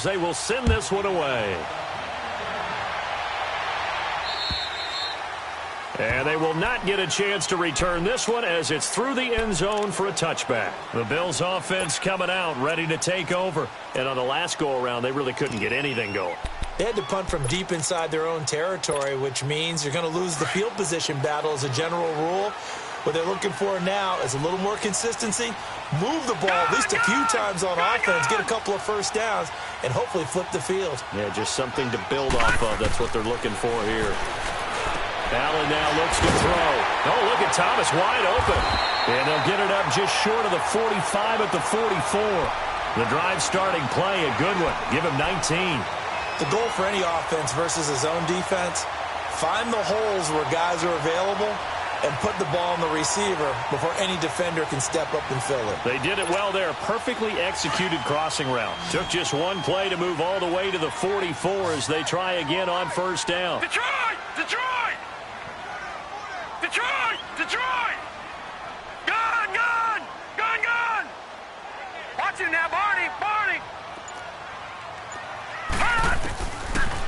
yards. They will send this one away. And they will not get a chance to return this one as it's through the end zone for a touchback. The Bills offense coming out, ready to take over. And on the last go-around, they really couldn't get anything going. They had to punt from deep inside their own territory, which means you're going to lose the field position battle as a general rule. What they're looking for now is a little more consistency, move the ball at least a few times on offense, get a couple of first downs, and hopefully flip the field. Yeah, just something to build off of. That's what they're looking for here. Allen now looks to throw. Oh, look at Thomas wide open. And they'll get it up just short of the 45 at the 44. The drive starting play, a good one. Give him 19. The goal for any offense versus his own defense, find the holes where guys are available and put the ball on the receiver before any defender can step up and fill it. They did it well there. Perfectly executed crossing route. Took just one play to move all the way to the 44 as they try again on first down. Detroit! Detroit! Detroit! Detroit! Gone! Gone! Gone! Gone! Watch it now, Barney! Barney!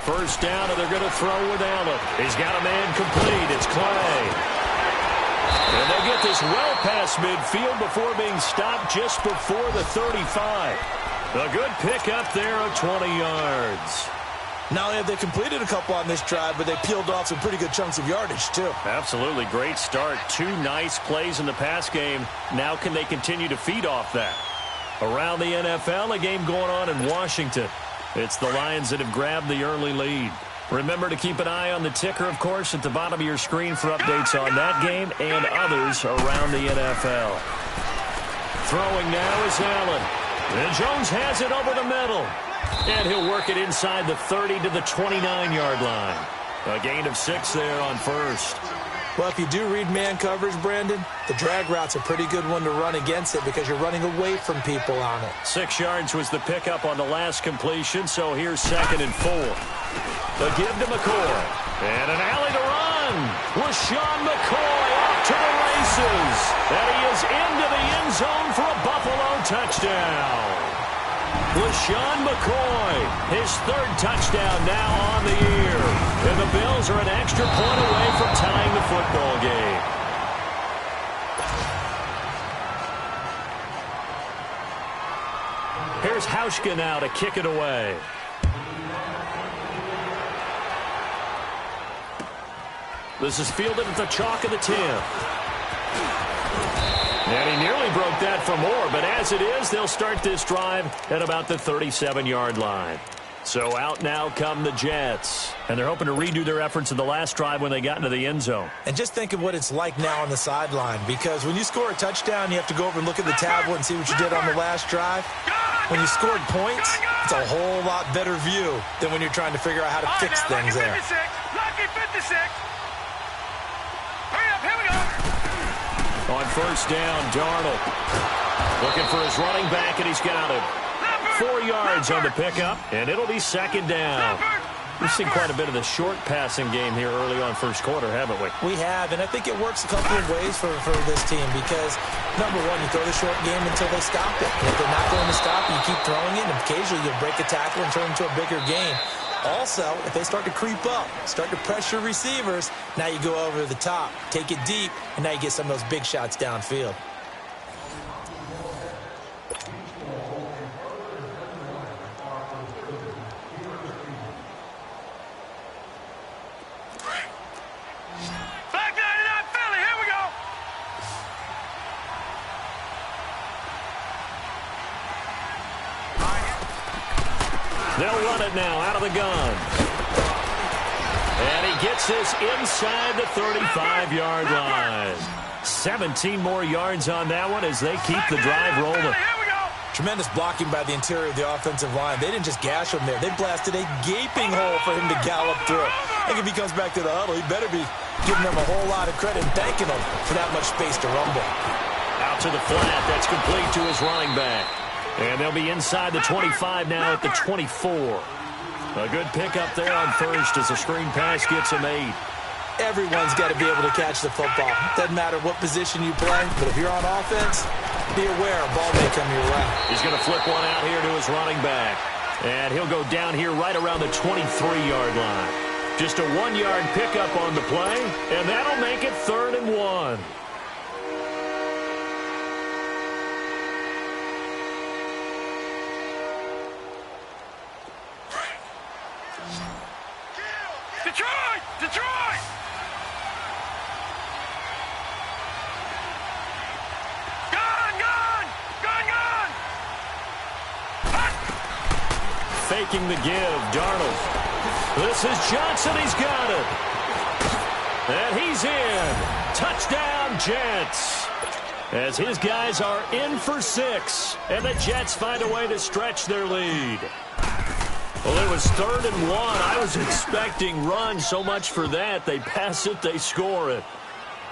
First down, and they're going to throw with Allen. He's got a man complete. It's Clay. And they'll get this well past midfield before being stopped just before the 35. A good pickup there of 20 yards. Not only have they completed a couple on this drive, but they peeled off some pretty good chunks of yardage, too. Absolutely. Great start. Two nice plays in the pass game. Now can they continue to feed off that? Around the NFL, a game going on in Washington. It's the Lions that have grabbed the early lead. Remember to keep an eye on the ticker, of course, at the bottom of your screen for updates on that game and others around the NFL. Throwing now is Allen. And Jones has it over the middle. And he'll work it inside the 30 to the 29-yard line. A gain of 6 there on first. Well, if you do read man coverage, Brandon, the drag route's a pretty good one to run against it because you're running away from people on it. 6 yards was the pickup on the last completion, so here's 2nd and 4. The give to McCoy. And an alley to run. LaShawn McCoy off to the races. And he is into the end zone for a Buffalo touchdown. LaShawn McCoy, his 3rd touchdown now on the year. And the Bills are an extra point away from tying the football game. Here's Hauschka now to kick it away. This is fielded at the chalk of the 10. And he nearly broke that for more, but as it is, they'll start this drive at about the 37-yard line. So out now come the Jets. And they're hoping to redo their efforts in the last drive when they got into the end zone. And just think of what it's like now on the sideline, because when you score a touchdown, you have to go over and look at the tablet and see what you did on the last drive. When you scored points, it's a whole lot better view than when you're trying to figure out how to fix things there. Lucky 56. Hurry up, here we go. On first down, Darnold looking for his running back, and he's got him. 4 yards on the pickup, and it'll be 2nd down. We've seen quite a bit of the short passing game here early on first quarter, haven't we? We have, and I think it works a couple of ways for this team because, number one, you throw the short game until they stop it. And if they're not going to stop, you keep throwing it, and occasionally you'll break a tackle and turn it into a bigger game. Also, if they start to creep up, start to pressure receivers, now you go over the top, take it deep, and now you get some of those big shots downfield. They'll run it now out of the gun. And he gets this inside the 35-yard line. 17 more yards on that one as they keep the drive rolling. Tremendous blocking by the interior of the offensive line. They didn't just gash him there. They blasted a gaping hole for him to gallop through. I think if he comes back to the huddle, he better be giving them a whole lot of credit and thanking them for that much space to rumble. Out to the flat. That's complete to his running back. And they'll be inside the 25 now at the 24. A good pickup there on first as the screen pass gets him 8. Everyone's got to be able to catch the football. Doesn't matter what position you play, but if you're on offense, be aware a ball may come your way. He's going to flip one out here to his running back. And he'll go down here right around the 23-yard line. Just a 1-yard pickup on the play, and that'll make it 3rd and 1. Detroit! Detroit! Gun! Gun! Gun! Gun! Faking the give, Darnold. This is Johnson. He's got it. And he's in. Touchdown, Jets. As his guys are in for 6. And the Jets find a way to stretch their lead. Well, it was 3rd and 1. I was expecting run, so much for that. They pass it, they score it.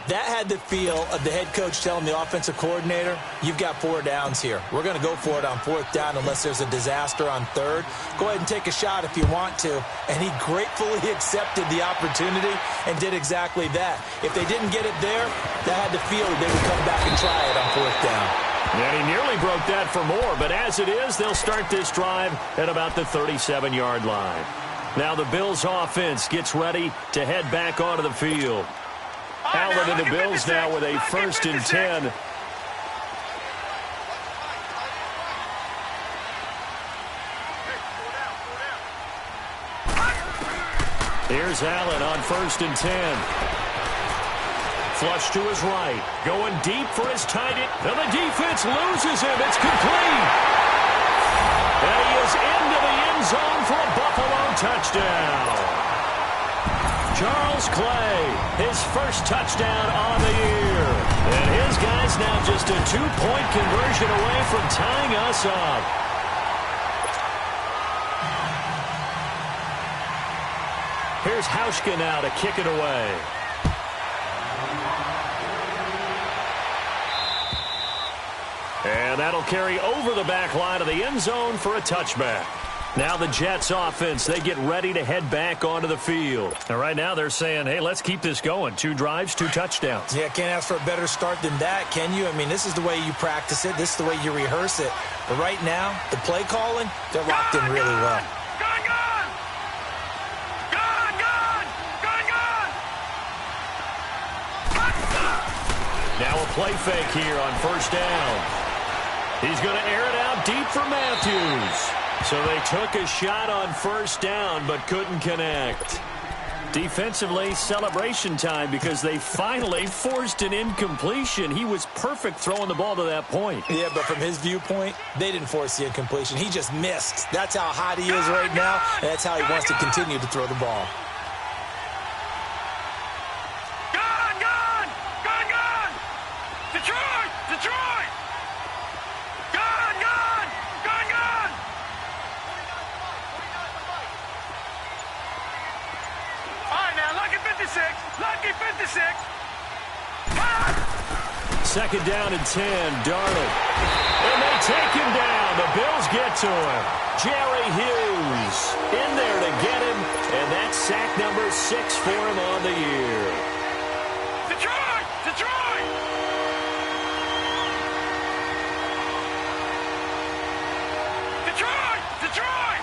That had the feel of the head coach telling the offensive coordinator, you've got 4 downs here. We're going to go for it on 4th down unless there's a disaster on 3rd. Go ahead and take a shot if you want to. And he gratefully accepted the opportunity and did exactly that. If they didn't get it there, that had the feel that they would come back and try it on 4th down. And he nearly broke that for more, but as it is, they'll start this drive at about the 37-yard line. Now the Bills offense gets ready to head back onto the field. Allen and the Bills now with a 1st and 10. Here's Allen on 1st and 10. Flush to his right. Going deep for his tight end. And the defense loses him. It's complete. And he is into the end zone for a Buffalo touchdown. Charles Clay, his first touchdown on the year. And his guys now just a 2-point conversion away from tying us up. Here's Hauschka now to kick it away. And that'll carry over the back line of the end zone for a touchback. Now the Jets offense, they get ready to head back onto the field. And right now they're saying, hey, let's keep this going. 2 drives, 2 touchdowns. Yeah, can't ask for a better start than that, can you? I mean, this is the way you practice it. This is the way you rehearse it. But right now, the play calling, they're locked in really well. Gun! Gun! Gun! Gun! Gun! Gun! Now a play fake here on 1st down. He's going to air it out deep for Matthews. So they took a shot on 1st down, but couldn't connect. Defensively, celebration time because they finally forced an incompletion. He was perfect throwing the ball to that point. Yeah, but from his viewpoint, they didn't force the incompletion. He just missed. That's how hot he is right now, and that's how he wants to continue to throw the ball. Gun! Gun! Gun! Gun! Detroit! Detroit! Gun! Gun! Gun! Gun! All right, now, lucky 56. Lucky 56. Second down and 10, Darnold. And they take him down. The Bills get to him. Jerry Hughes in there to get him, and that's sack number 6 for him on the year. Detroit! Detroit! Detroit! Detroit!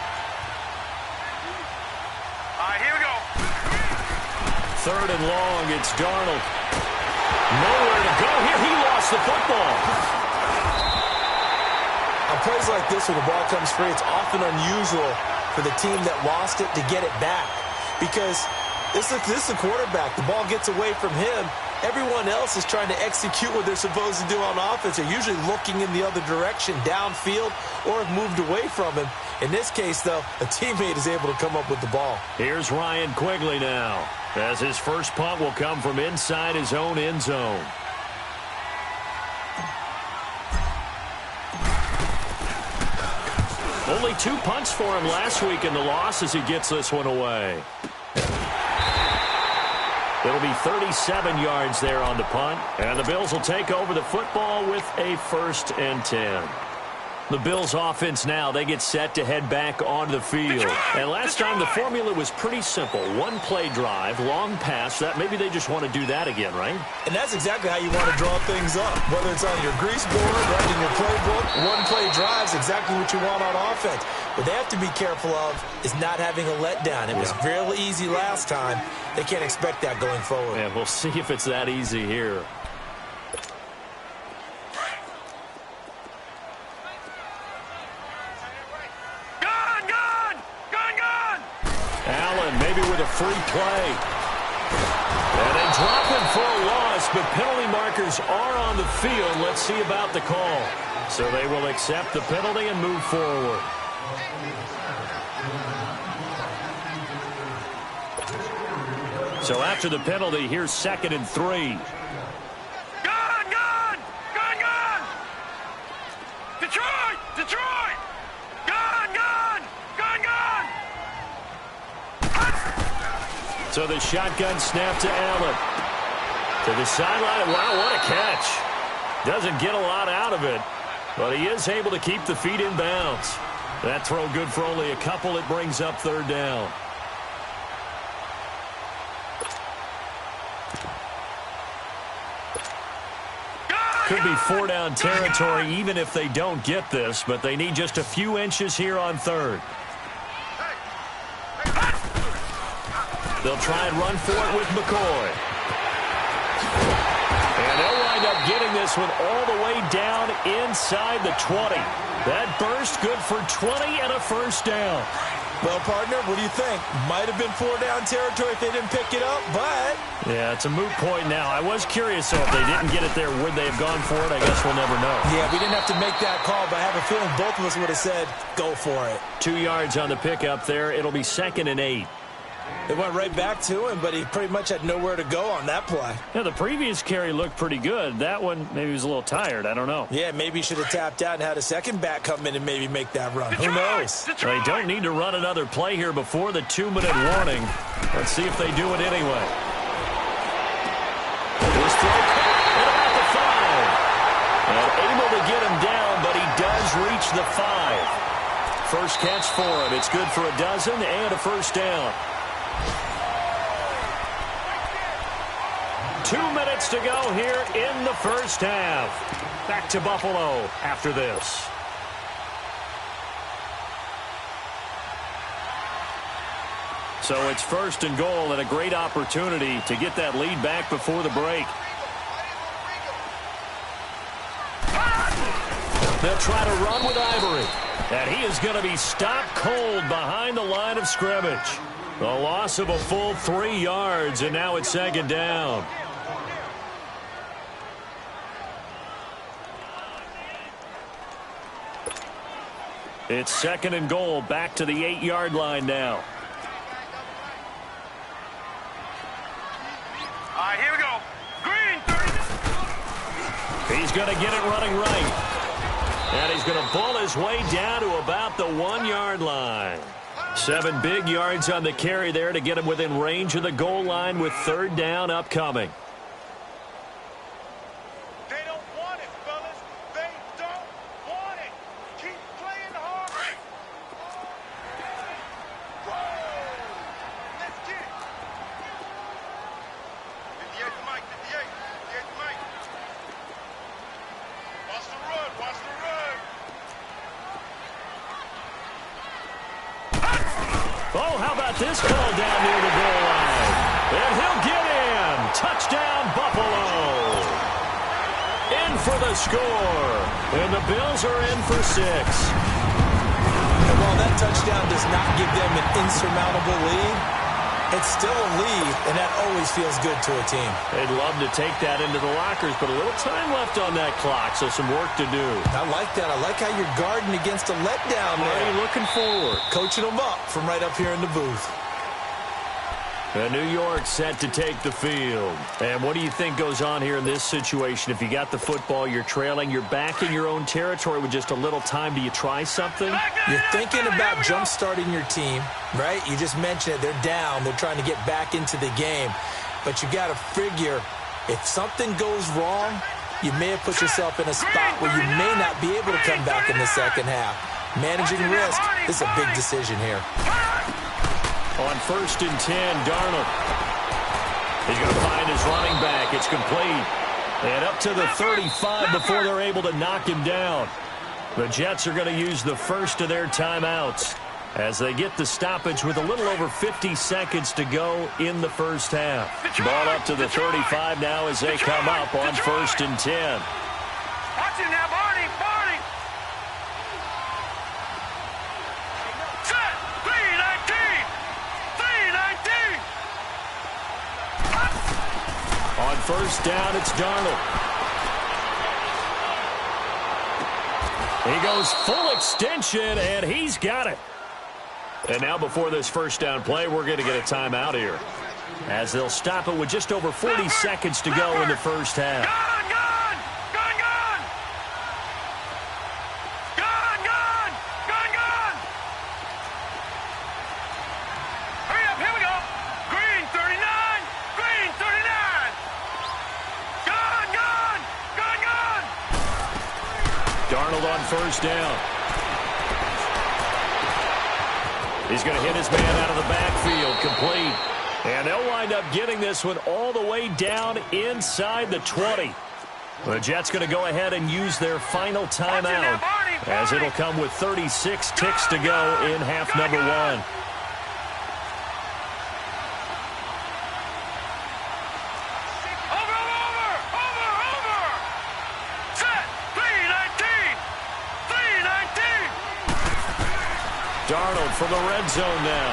All right, here we go. 3rd and long, it's Darnold. Nowhere to go here. He lost the football. On plays like this, when the ball comes free, it's often unusual for the team that lost it to get it back. Because this is a quarterback. The ball gets away from him. Everyone else is trying to execute what they're supposed to do on offense. They're usually looking in the other direction, downfield, or have moved away from him. In this case, though, a teammate is able to come up with the ball. Here's Ryan Quigley now, as his first punt will come from inside his own end zone. Only 2 punts for him last week in the loss as he gets this one away. It'll be 37 yards there on the punt, and the Bills will take over the football with a 1st and 10. The Bills offense now, they get set to head back onto the field. And last time the formula was pretty simple. One play drive, long pass. That maybe they just want to do that again, right? And that's exactly how you want to draw things up. Whether it's on your grease board, right, in your playbook, one play drive is exactly what you want on offense. What they have to be careful of is not having a letdown. It was real easy last time. They can't expect that going forward. Yeah, we'll see if it's that easy here. Allen maybe with a free play. And they drop him for a loss, but penalty markers are on the field. Let's see about the call. So they will accept the penalty and move forward. So after the penalty, here's 2nd and 3. Detroit! So the shotgun snap to Allen. To the sideline. Wow, what a catch. Doesn't get a lot out of it, but he is able to keep the feet in bounds. That throw good for only a couple. It brings up 3rd down. Could be 4-down territory even if they don't get this, but they need just a few inches here on 3rd. They'll try and run for it with McCoy. And they'll wind up getting this one all the way down inside the 20. That burst good for 20 and a 1st down. Well, partner, what do you think? Might have been 4-down territory if they didn't pick it up, but... Yeah, it's a moot point now. I was curious, so if they didn't get it there, would they have gone for it? I guess we'll never know. Yeah, we didn't have to make that call, but I have a feeling both of us would have said, go for it. 2 yards on the pickup there. It'll be 2nd and 8. They went right back to him, but he pretty much had nowhere to go on that play. Yeah, the previous carry looked pretty good. That one, maybe he was a little tired. I don't know. Yeah, maybe he should have tapped out and had a second back come in and maybe make that run. Who knows? They don't need to run another play here before the 2-minute warning. Let's see if they do it anyway. This throw at the 5. And able to get him down, but he does reach the 5. First catch for him. It's good for a dozen and a 1st down. 2 minutes to go here in the 1st half. Back to Buffalo after this. So it's 1st and goal and a great opportunity to get that lead back before the break. They'll try to run with Ivory. And he is going to be stopped cold behind the line of scrimmage. The loss of a full 3 yards, and now it's 2nd down. It's 2nd and goal, back to the 8-yard line now. All right, here we go. Green, 30. He's going to get it running right. And he's going to pull his way down to about the 1-yard line. 7 big yards on the carry there to get him within range of the goal line with 3rd down upcoming. They don't want it, fellas. They don't want it. Keep playing hard. Let's get it. 58 to Mike, 58. 58 to Mike. Watch the run, watch the run. Oh, how about this call down near the goal line? And he'll get in. Touchdown, Buffalo. In for the score. And the Bills are in for 6. And while that touchdown does not give them an insurmountable lead, it's still a lead, and that always feels good to a team. They'd love to take that into the lockers, but a little time left on that clock, so some work to do. I like that. I like how you're guarding against a letdown there. Already looking forward. Coaching them up from right up here in the booth. And New York set to take the field. And what do you think goes on here in this situation? If you got the football, you're trailing, you're back in your own territory with just a little time. Do you try something? You're thinking about jump-starting your team, right? You just mentioned it. They're down. They're trying to get back into the game. But you got to figure, if something goes wrong, you may have put yourself in a spot where you may not be able to come back in the second half. Managing risk is a big decision here. On 1st and 10, Darnold. He's going to find his running back. It's complete. And up to the 35 before they're able to knock him down. The Jets are going to use the first of their timeouts as they get the stoppage with a little over 50 seconds to go in the first half. Ball up to the 35 now as they come up on 1st and 10. Watch it now, Barney. Set. 3-19. 3-19. On 1st down, it's Darnold. He goes full extension, and he's got it. And now before this first down play, we're going to get a timeout here, as they'll stop it with just over 40 seconds to go in the first half. Hurry up, here we go. Green 39. Green 39. Gun. Darnold on 1st down. He's going to hit his man out of the backfield, complete. And they'll wind up getting this one all the way down inside the 20. The Jets going to go ahead and use their final timeout, as it'll come with 36 ticks to go in half number 1. Darnold from the red zone now.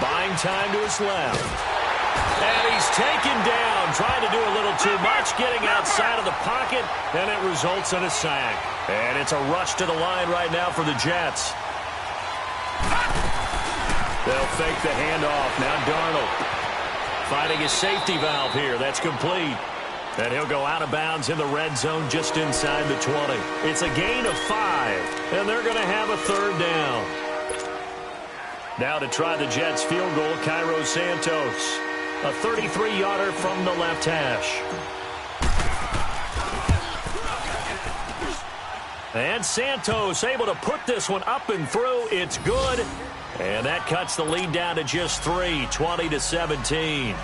Buying time to his left. And he's taken down, trying to do a little too much, getting outside of the pocket, and it results in a sack. And it's a rush to the line right now for the Jets. They'll fake the handoff. Now Darnold finding his safety valve here. That's complete. And he'll go out of bounds in the red zone just inside the 20. It's a gain of 5, and they're going to have a 3rd down. Now to try the Jets field goal, Cairo Santos. A 33-yarder from the left hash. And Santos able to put this one up and through. It's good. And that cuts the lead down to just 3, 20-17.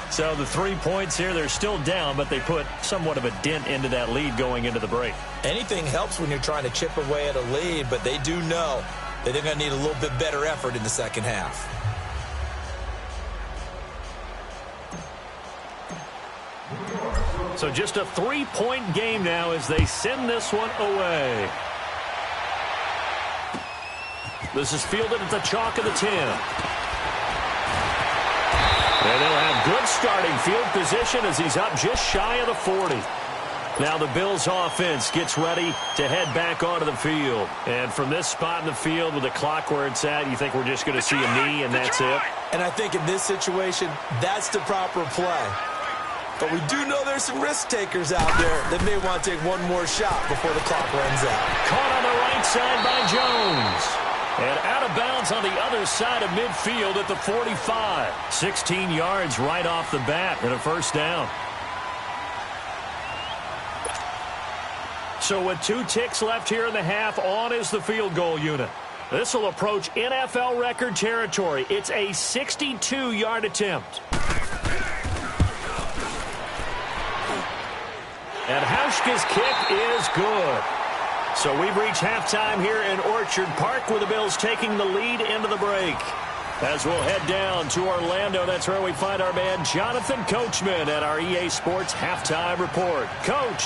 So the 3 points here, they're still down, but they put somewhat of a dent into that lead going into the break. Anything helps when you're trying to chip away at a lead, but they do know that they're going to need a little bit better effort in the second half. So just a 3-point game now as they send this one away. This is fielded at the chalk of the 10. And they'll have good starting field position as he's up just shy of the 40. Now the Bills offense gets ready to head back onto the field. And from this spot in the field with the clock where it's at, you think we're just going to see a knee and that's it? And I think in this situation, that's the proper play. But we do know there's some risk takers out there that may want to take one more shot before the clock runs out. Caught on the right side by Jones. And out of bounds on the other side of midfield at the 45. 16 yards right off the bat and a 1st down. So with 2 ticks left here in the half, on is the field goal unit. This will approach NFL record territory. It's a 62-yard attempt. And Hauschka's kick is good. So we've reached halftime here in Orchard Park with the Bills taking the lead into the break. As we'll head down to Orlando, that's where we find our man Jonathan Coachman at our EA Sports Halftime Report. Coach.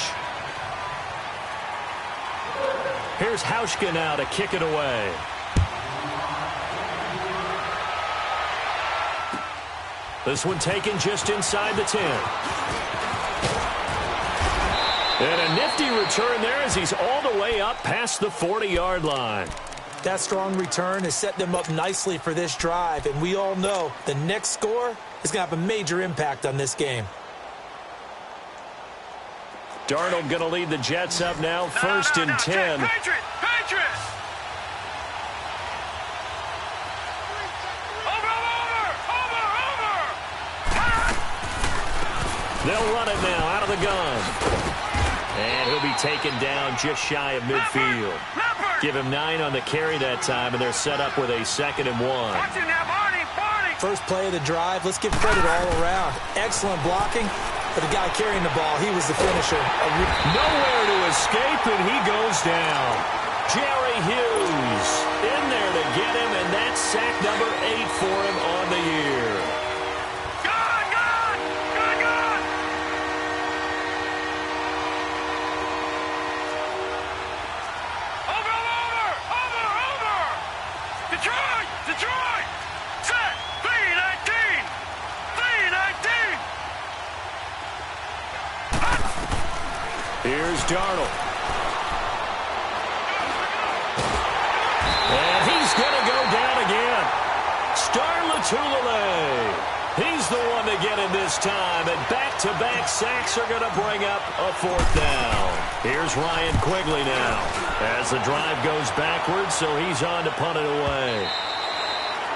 Here's Hauschka now to kick it away. This one taken just inside the 10. And a nifty return there as he's all the way up past the 40-yard line. That strong return has set them up nicely for this drive, and we all know the next score is going to have a major impact on this game. Darnold going to lead the Jets up now, 1st and 10. Patriots! Over! They'll run it now out of the gun. And he'll be taken down just shy of midfield. Give him 9 on the carry that time, and they're set up with a 2nd and 1. First play of the drive. Let's give credit all around. Excellent blocking. For the guy carrying the ball, he was the finisher. Nowhere to escape, and he goes down. Jerry Hughes in there to get him, and that's sack number 8 for him on the year. Detroit! Set! B-19! B-19! Here's Darnold. And he's going to go down again. Starlatulele. He's the one to get him this time, and back-to-back sacks are going to bring up a 4th down. Here's Ryan Quigley now as the drive goes backwards, so he's on to punt it away.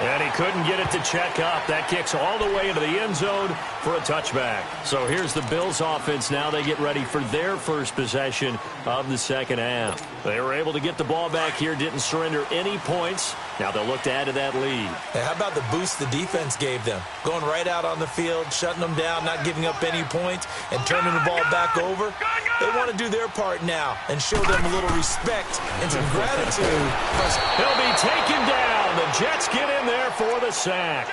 And he couldn't get it to check up. That kicks all the way into the end zone for a touchback. So here's the Bills offense now. They get ready for their first possession of the second half. They were able to get the ball back here, didn't surrender any points. Now they'll look to add to that lead. Hey, how about the boost the defense gave them? Going right out on the field, shutting them down, not giving up any points, and turning the ball back over. They want to do their part now and show them a little respect and some gratitude. He'll be taken down. The Jets get in there for the sack.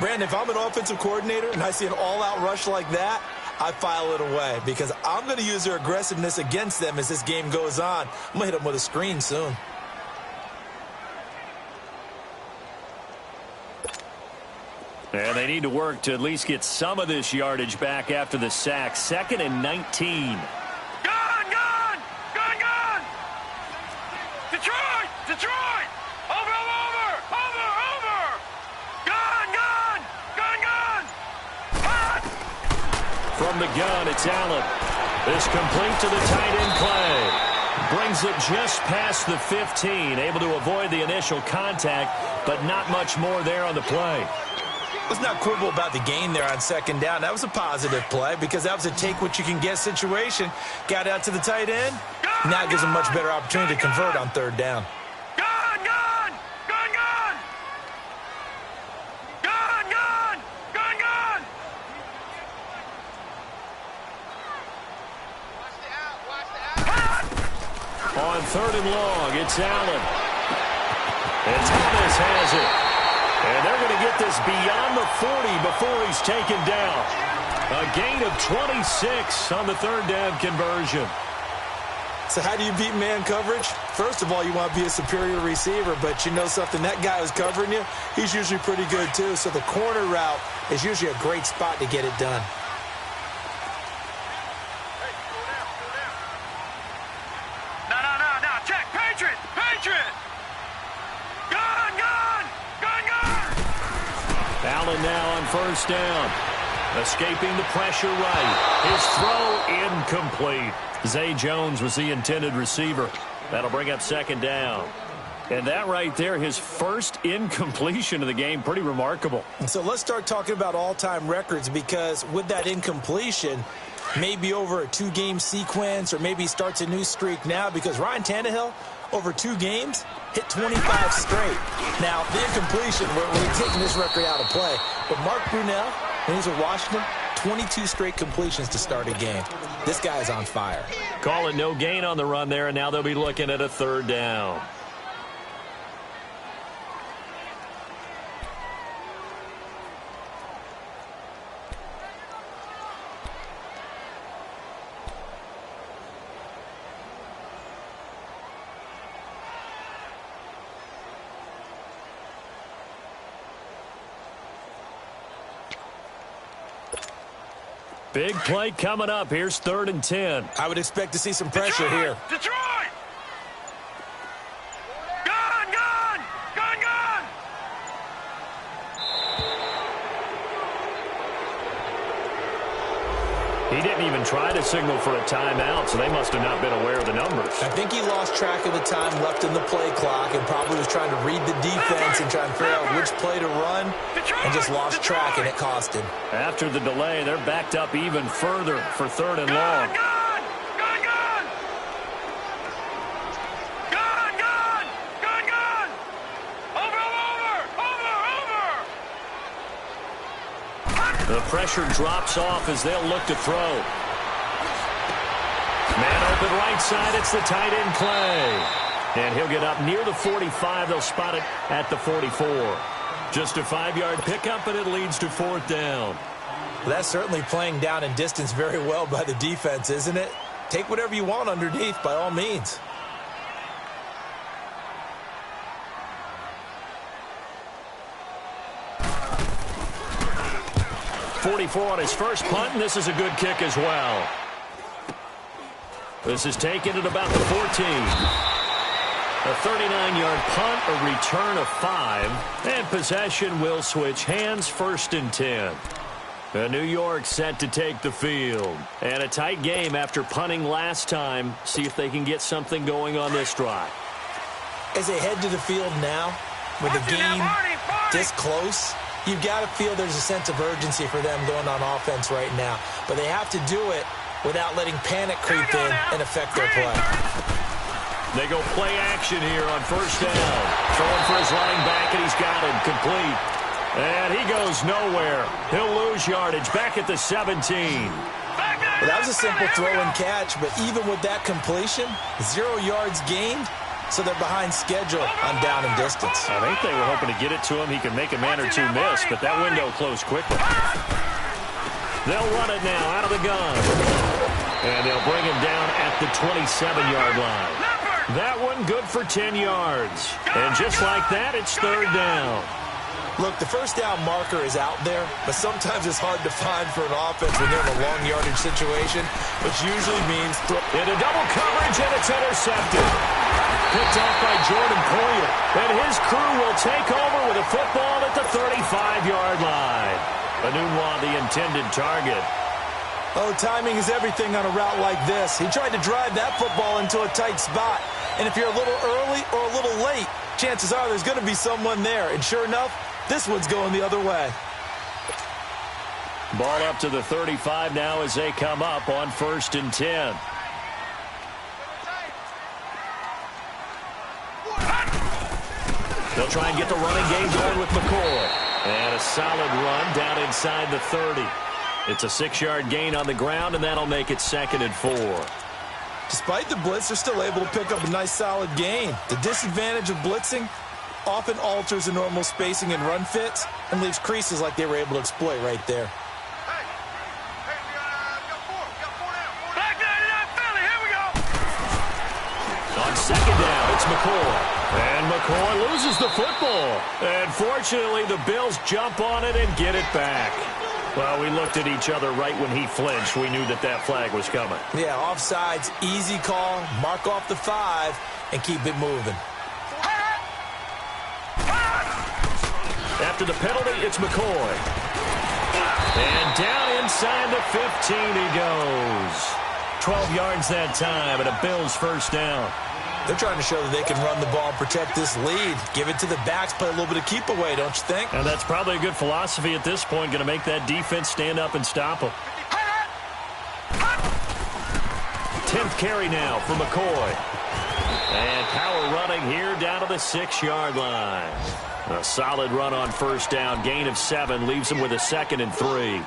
Brandon, if I'm an offensive coordinator and I see an all-out rush like that, I file it away because I'm going to use their aggressiveness against them as this game goes on. I'm going to hit them with a screen soon. And they need to work to at least get some of this yardage back after the sack. 2nd and 19. Gun! Detroit! Over! Gun! Hot! From the gun, it's Allen. This complete to the tight end play. Brings it just past the 15. Able to avoid the initial contact, but not much more there on the play. Let's not quibble about the gain there on 2nd down. That was a positive play because that was a take-what-you-can-get situation. Got out to the tight end. Now it gives them much better opportunity to convert on 3rd down. On 3rd and long, it's Allen. And Thomas has it. And they're going to get this beyond the 40 before he's taken down. A gain of 26 on the 3rd down conversion. So how do you beat man coverage? First of all, you want to be a superior receiver, but you know something, that guy who's covering you, he's usually pretty good too. So the corner route is usually a great spot to get it done. No, check, Patriot! Gun! Allen now on 1st down. Escaping the pressure right. His throw incomplete. Zay Jones was the intended receiver. That'll bring up 2nd down. And that right there, his first incompletion of the game, pretty remarkable. So let's start talking about all-time records because with that incompletion, maybe over a 2-game sequence or maybe starts a new streak now because Ryan Tannehill, over 2 games, hit 25 straight. Now, the incompletion, we're taking this record out of play. But Mark Brunell, when he was at Washington, 22 straight completions to start a game. This guy is on fire. Call it no gain on the run there, and now they'll be looking at a 3rd down. Big play coming up. Here's 3rd and 10. I would expect to see some pressure here. Detroit! Gun! He didn't even try to signal for a timeout, so they must have not been aware of the numbers. I think he lost track of the time left in the play clock and probably was trying to read the defense and try and figure out which play to run and just lost track, and it cost him. After the delay, they're backed up even further for 3rd and long. The pressure drops off as they'll look to throw. Man open right side, it's the tight end Clay. And he'll get up near the 45. They'll spot it at the 44. Just a 5-yard pickup, and it leads to 4th down. Well, that's certainly playing down and distance very well by the defense, isn't it? Take whatever you want underneath, by all means. 44 on his first punt, and this is a good kick as well. This is taken at about the 14. A 39-yard punt, a return of 5, and possession will switch hands, 1st and 10. New York set to take the field. And a tight game after punting last time. See if they can get something going on this drive. As they head to the field now, with the game this close, you've got to feel there's a sense of urgency for them going on offense right now. But they have to do it without letting panic creep in and affect their play. They go play action here on 1st down. Throwing for his running back, and he's got him complete. And he goes nowhere. He'll lose yardage back at the 17. Well, that was a simple throw and catch, but even with that completion, 0 yards gained, so they're behind schedule on down and distance. I think they were hoping to get it to him. He could make a man or two miss, but that window closed quickly. They'll run it now out of the gun. And they'll bring him down at the 27-yard line. That one good for 10 yards. And just like that, it's 3rd down. Look, the 1st down marker is out there, but sometimes it's hard to find for an offense when they're in a long yardage situation, which usually means into double coverage, and it's intercepted. Picked off by Jordan Poyer. And his crew will take over with a football at the 35-yard line. Anunwa, the intended target. Oh, timing is everything on a route like this. He tried to drive that football into a tight spot. And if you're a little early or a little late, chances are there's going to be someone there. And sure enough, this one's going the other way. Ball up to the 35 now as they come up on 1st and 10. They'll try and get the running game going with McCoy. And a solid run down inside the 30. It's a 6-yard gain on the ground, and that'll make it 2nd and 4. Despite the blitz, they're still able to pick up a nice solid gain. The disadvantage of blitzing often alters the normal spacing and run fits and leaves creases like they were able to exploit right there. On 2nd down, it's McCoy. And McCoy loses the football. And fortunately, the Bills jump on it and get it back. Well, we looked at each other right when he flinched. We knew that that flag was coming. Yeah, offsides, easy call, mark off the 5, and keep it moving. After the penalty, it's McCoy. And down inside the 15 he goes. 12 yards that time, and a Bills 1st down. They're trying to show that they can run the ball and protect this lead. Give it to the backs, play a little bit of keep away, don't you think? And that's probably a good philosophy at this point, going to make that defense stand up and stop them. 10th carry now for McCoy. And power running here down to the 6-yard line. A solid run on 1st down. Gain of 7 leaves him with a 2nd and 3.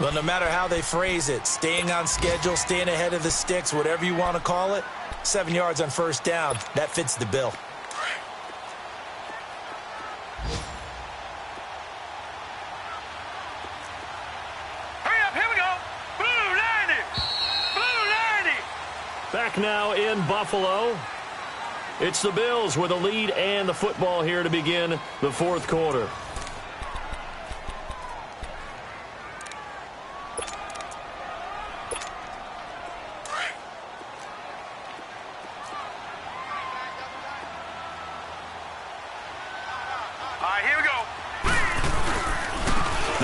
Well, no matter how they phrase it, staying on schedule, staying ahead of the sticks, whatever you want to call it, 7 yards on 1st down. That fits the bill. Hurry up, here we go. Blue 90. Blue 90. Back now in Buffalo. It's the Bills with a lead and the football here to begin the 4th quarter.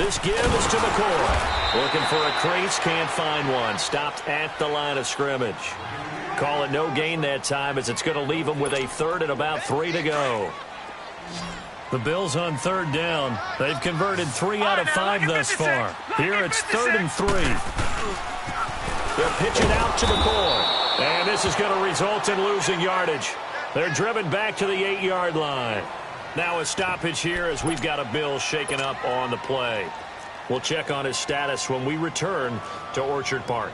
This give is to McCoy. Looking for a crease, can't find one. Stopped at the line of scrimmage. Call it no gain that time as it's going to leave them with a third and about 3 to go. The Bills on third down. They've converted 3 out of 5 thus far. Here it's 3rd and 3. They'll pitch it out to McCoy. And this is going to result in losing yardage. They're driven back to the 8-yard line. Now a stoppage here as we've got a Bills shaken up on the play. We'll check on his status when we return to Orchard Park.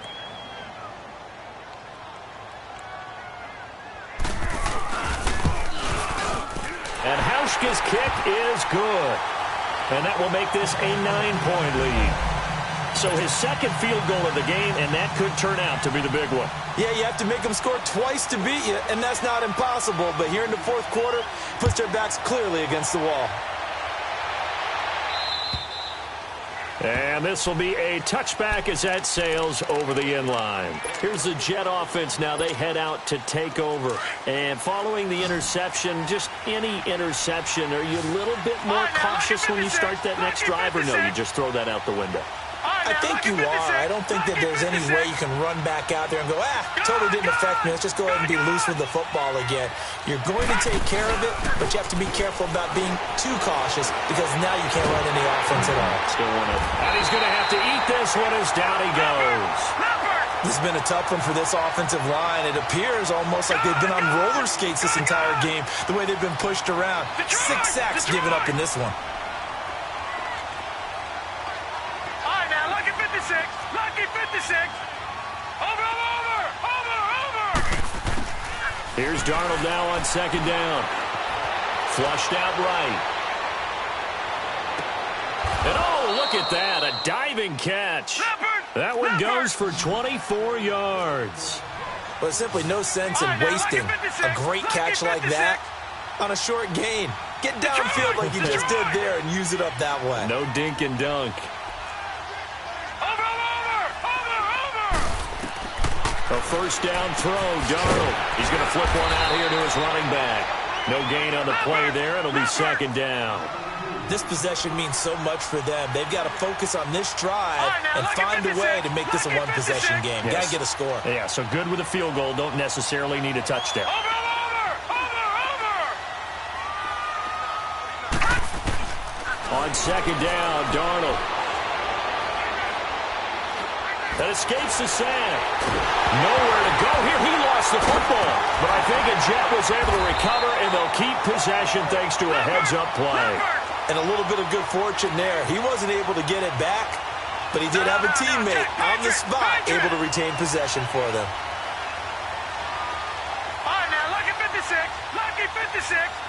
And Hauschka's kick is good. And that will make this a 9-point lead. So his second field goal of the game, and that could turn out to be the big one. Yeah, you have to make them score twice to beat you, and that's not impossible. But here in the fourth quarter, puts their backs clearly against the wall. And this will be a touchback as that sails over the end line. Here's the Jet offense now. They head out to take over. And following the interception, just any interception, are you a little bit more cautious when you start that next drive, or no, you just throw that out the window? I think you are. I don't think that there's any way you can run back out there and go, totally didn't affect me. Let's just go ahead and be loose with the football again. You're going to take care of it, but you have to be careful about being too cautious because now you can't run any offense at all. Still want it. And he's going to have to eat this one as down he goes. This has been a tough one for this offensive line. It appears almost like they've been on roller skates this entire game, the way they've been pushed around. 6 sacks given up in this one. Lucky 56. Over. Here's Darnold now on second down. Flushed out right. And oh, look at that. A diving catch. That one goes for 24 yards. Well, there's simply no sense in wasting a great catch like that on a short gain. Get downfield like you just did there and use it up that way. No dink and dunk. A first down throw, Darnold. He's going to flip one out here to his running back. No gain on the play there. It'll be second down. This possession means so much for them. They've got to focus on this drive and find a way to make this a one-possession game. Yes. Got to get a score. Yeah, so good with a field goal. Don't necessarily need a touchdown. On second down, Darnold. That escapes the sack. Nowhere to go here. He lost the football. But I think a Jet was able to recover, and they'll keep possession thanks to a heads-up play. And a little bit of good fortune there. He wasn't able to get it back, but he did have a teammate on the spot able to retain possession for them. All right, now, lucky 56. Lucky 56.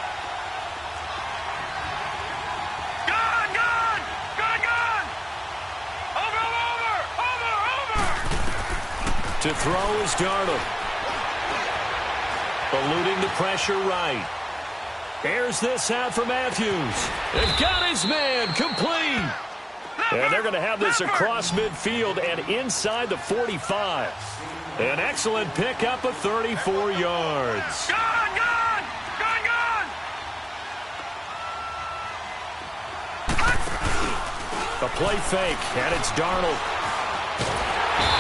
To throw is Darnold. Eluding the pressure right. Airs this out for Matthews. They've got his man complete. And they're going to have this across midfield and inside the 45. An excellent pickup of 34 yards. Gone! A play fake, and it's Darnold.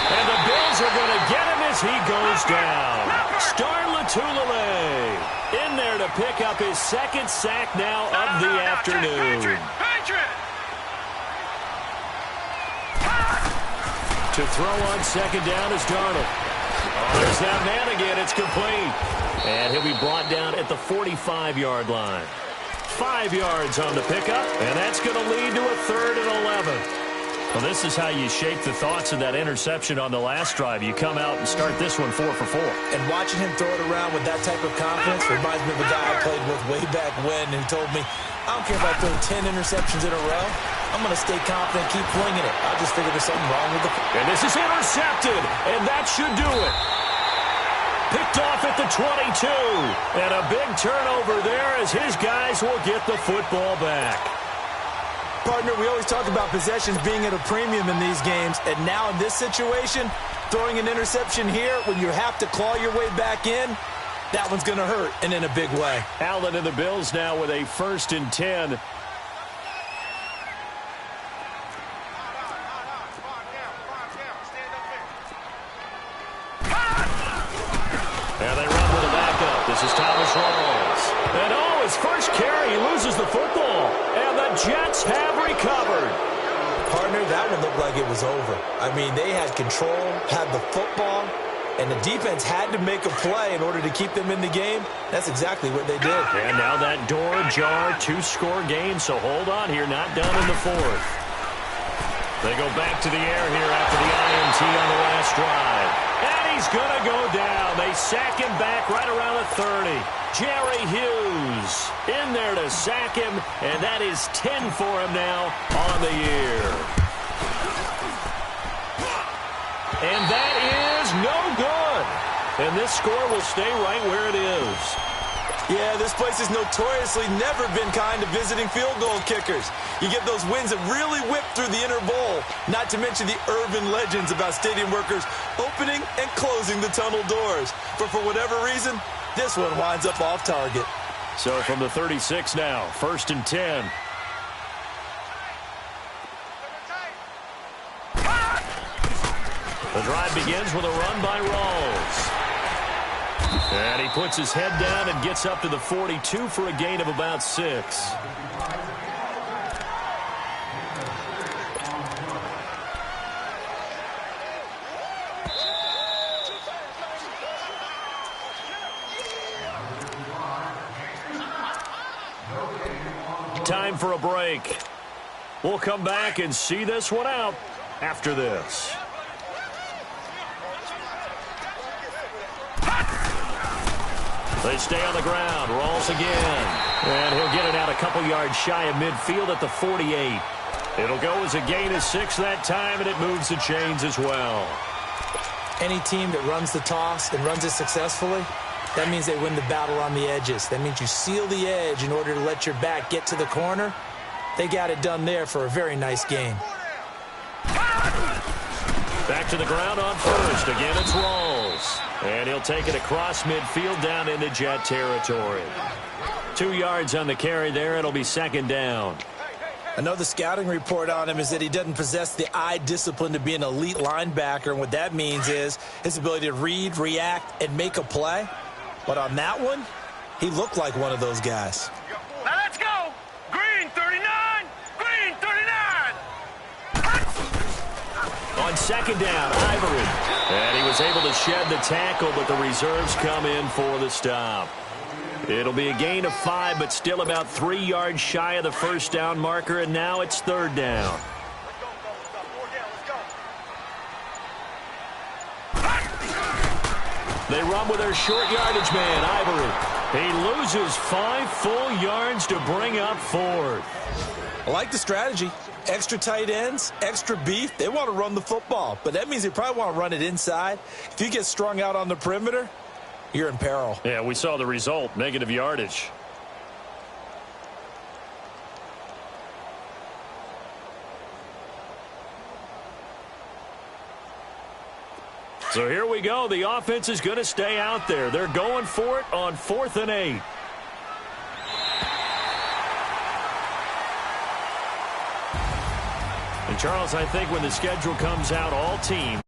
And the Bills are going to get him as he goes down. Starlatulele in there to pick up his second sack now of the afternoon. To throw on second down is Darnold. Oh, there's that man again. It's complete. And he'll be brought down at the 45-yard line. 5 yards on the pickup, and that's going to lead to a 3rd and 11. Well, this is how you shape the thoughts of that interception on the last drive. You come out and start this one 4 for 4. And watching him throw it around with that type of confidence reminds me of a guy I played with way back when who told me, I don't care if I throw 10 interceptions in a row. I'm going to stay confident, keep flinging it. I just figured there's something wrong with the... And this is intercepted, and that should do it. Picked off at the 22. And a big turnover there as his guys will get the football back. Partner, we always talk about possessions being at a premium in these games, and now in this situation, throwing an interception here when you have to claw your way back in, that one's going to hurt, and in a big way. Allen and the Bills now with a 1st and 10 didn't look like it was over. I mean, they had control, had the football, and the defense had to make a play in order to keep them in the game. That's exactly what they did. And now that door ajar, 2-score game, so hold on here, not done in the fourth. They go back to the air here after the INT on the last drive. And he's going to go down. They sack him back right around the 30. Jerry Hughes in there to sack him, and that is 10 for him now on the year. And that is no good. And this score will stay right where it is. Yeah, this place has notoriously never been kind to visiting field goal kickers. You get those wins that really whip through the inner bowl, not to mention the urban legends about stadium workers opening and closing the tunnel doors. But for whatever reason, this one winds up off target. So from the 36 now, 1st and 10. The drive begins with a run by Rawls. And he puts his head down and gets up to the 42 for a gain of about 6. Time for a break. We'll come back and see this one out after this. They stay on the ground. Rawls again. And he'll get it out a couple yards shy of midfield at the 48. It'll go as a gain of 6 that time, and it moves the chains as well. Any team that runs the toss and runs it successfully, that means they win the battle on the edges. That means you seal the edge in order to let your back get to the corner. They got it done there for a very nice gain. Back to the ground on first. Again, it's Rawls. And he'll take it across midfield down into Jet territory. 2 yards on the carry there. It'll be 2nd down. I know the scouting report on him is that he doesn't possess the eye discipline to be an elite linebacker. And what that means is his ability to read, react, and make a play. But on that one, he looked like one of those guys. Now let's go. Green 39. Green 39. On 2nd down, Ivory. And he was able to shed the tackle, but the reserves come in for the stop. It'll be a gain of 5, but still about 3 yards shy of the 1st down marker, and now it's 3rd down. They run with their short yardage man, Ivory. He loses 5 full yards to bring up 4th. I like the strategy. Extra tight ends, extra beef. They want to run the football, but that means they probably want to run it inside. If you get strung out on the perimeter, you're in peril. Yeah, we saw the result, negative yardage. So here we go. The offense is going to stay out there. They're going for it on 4th and 8. And Charles, I think when the schedule comes out, all teams